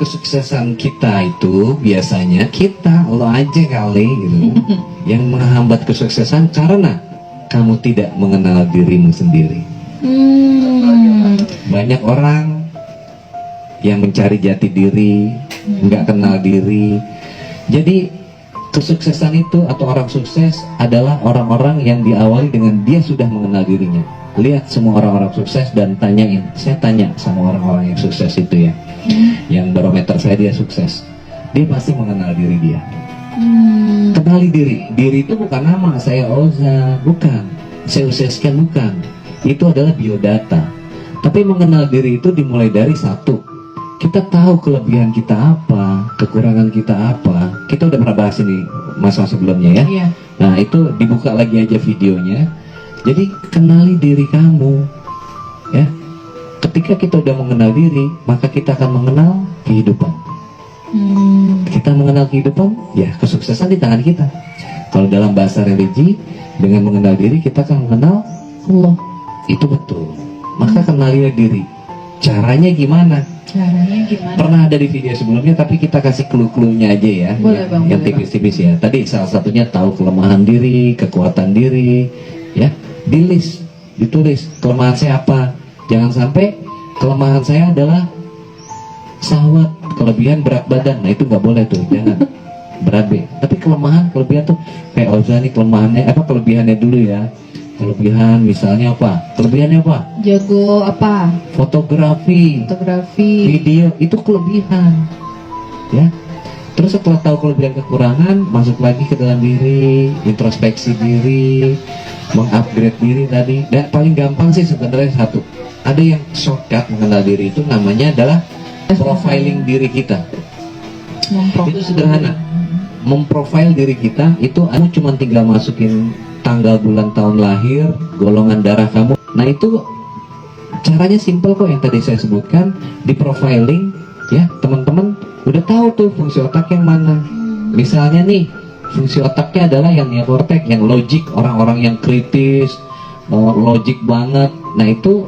kesuksesan kita itu biasanya lo aja kali gitu yang menghambat kesuksesan karena kamu tidak mengenal dirimu sendiri. Banyak orang yang mencari jati diri, nggak kenal diri. Jadi kesuksesan itu atau orang sukses adalah orang-orang yang diawali dengan dia sudah mengenal dirinya. Lihat semua orang-orang sukses dan tanyain. Saya tanya sama orang-orang yang sukses itu ya, yang barometer saya dia sukses. Dia pasti mengenal diri dia. Kenali diri. Diri itu bukan nama saya Oza, bukan. Saya usiaskan, bukan. Itu adalah biodata. Tapi mengenal diri itu dimulai dari satu. Kita tahu kelebihan kita apa, kekurangan kita apa. Kita udah pernah bahas ini masa sebelumnya ya. Iya. Nah itu dibuka lagi aja videonya. Jadi kenali diri kamu ya. Ketika kita udah mengenal diri, maka kita akan mengenal kehidupan. Kita mengenal kehidupan, ya kesuksesan di tangan kita. Kalau dalam bahasa religi, dengan mengenal diri kita akan mengenal Allah. Itu betul. Maka kenalilah diri. Caranya gimana? Pernah ada di video sebelumnya, tapi kita kasih clue-cluenya aja ya. Boleh, Bang, yang tipis-tipis ya. Tadi salah satunya tahu kelemahan diri, kekuatan diri, ya. Di list, ditulis kelemahan saya apa. Jangan sampai kelemahan saya adalah syahwat, kelebihan berat badan. Nah itu nggak boleh tuh, jangan. Berat B. Tapi kelebihan tuh kayak Oza nih kelemahannya apa, kelebihannya dulu ya. Kelebihan misalnya apa? Kelebihannya apa? Jago apa? Fotografi, video, itu kelebihan. Ya. Terus setelah tahu kelebihan kekurangan, masuk lagi ke dalam diri, introspeksi diri, mengupgrade diri tadi. Dan paling gampang sih sebenarnya satu. Ada yang shortcut mengenal diri itu namanya adalah profiling diri kita. Itu sederhana. Memprofile diri kita itu kamu cuma tinggal masukin tanggal, bulan, tahun lahir, golongan darah kamu. Nah itu caranya simple kok yang tadi saya sebutkan. Di profiling ya teman-teman udah tahu tuh fungsi otak yang mana. Misalnya nih fungsi otaknya adalah yang neokortek, yang logik, orang-orang yang kritis, logik banget. Nah itu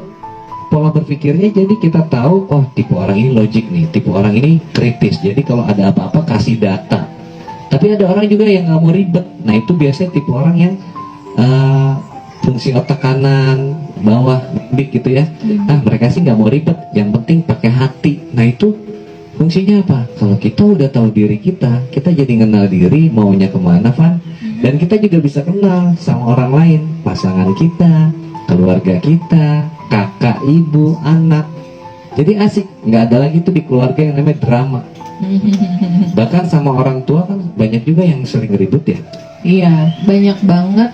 pola berpikirnya, jadi kita tahu oh tipe orang ini logik nih, tipe orang ini kritis. Jadi kalau ada apa-apa kasih data. Tapi ada orang juga yang nggak mau ribet. Nah itu biasanya tipe orang yang fungsi otak kanan, bawah, limbik gitu ya. Nah mereka sih nggak mau ribet, yang penting pakai hati. Nah itu fungsinya apa? Kalau kita udah tahu diri kita, kita jadi kenal diri maunya kemana, Van. Dan kita juga bisa kenal sama orang lain, pasangan kita, keluarga kita, kakak, ibu, anak. Jadi asik, nggak ada lagi tuh di keluarga yang namanya drama. Bahkan sama orang tua kan banyak juga yang sering ribut ya. Iya, banyak banget.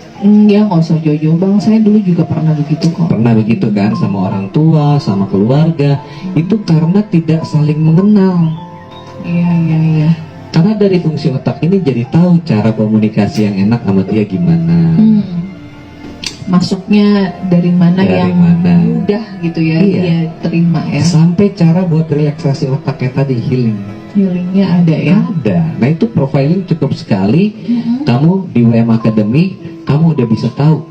Ya nggak usah jauh-jauh Bang, saya dulu juga pernah begitu kok. Pernah begitu kan, sama orang tua, sama keluarga. Itu karena tidak saling mengenal. Iya. Karena dari fungsi otak ini jadi tahu cara komunikasi yang enak sama dia gimana. Masuknya dari mana yang mudah gitu ya, iya. Dia terima ya. Sampai cara buat relaksasi otaknya tadi, Healingnya ada ya. Ada. Nah itu profiling cukup sekali. Kamu di WM Academy, kamu udah bisa tahu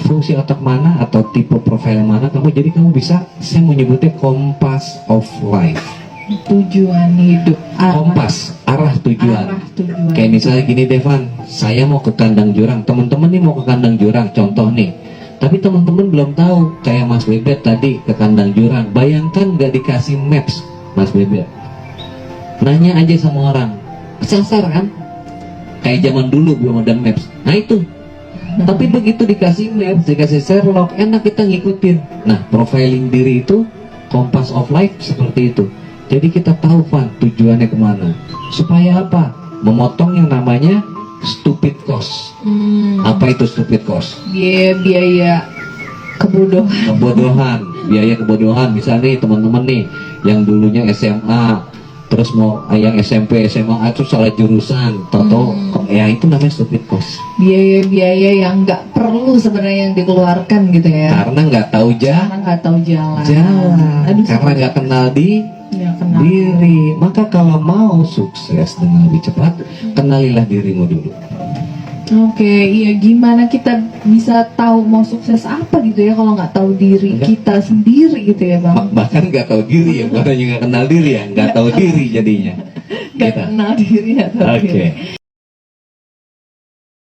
fungsi otak mana atau tipe profil mana kamu. Jadi kamu bisa, saya menyebutnya kompas of life. Tujuan hidup. Kompas, arah tujuan. Tujuan. Kayak misalnya gini Devan, saya mau ke kandang jurang. Teman-teman nih mau ke kandang jurang, contoh nih. Tapi teman-teman belum tahu. Kayak Mas Bebet tadi ke kandang jurang. Bayangkan nggak dikasih maps, Mas Bebet. Nanya aja sama orang, kesasar kan? Kayak zaman dulu belum ada maps. Nah itu. Tapi begitu dikasih maps, dikasih Sherlock, enak kita ngikutin. Nah, profiling diri itu kompas of life seperti itu. Jadi kita tahu Van tujuannya kemana. Supaya apa? Memotong yang namanya stupid cost. Apa itu stupid cost? Biaya kebodohan. Biaya kebodohan. Misalnya nih teman-teman nih yang dulunya SMA, terus mau yang SMP, SMA itu salah jurusan, tahu ya itu namanya stupid cost. Biaya-biaya yang nggak perlu sebenarnya yang dikeluarkan gitu ya. Karena nggak tahu jalan. Karena nggak kenal diri. Maka kalau mau sukses dengan lebih cepat, kenalilah dirimu dulu. Oke, iya gimana kita bisa tahu mau sukses apa gitu ya kalau nggak tahu diri Enggak. kita sendiri gitu ya bang? Bahkan nggak tahu diri ya, bukan hanya nggak kenal diri ya, nggak tahu diri jadinya. Nggak Gitu. kenal diri atau Oke.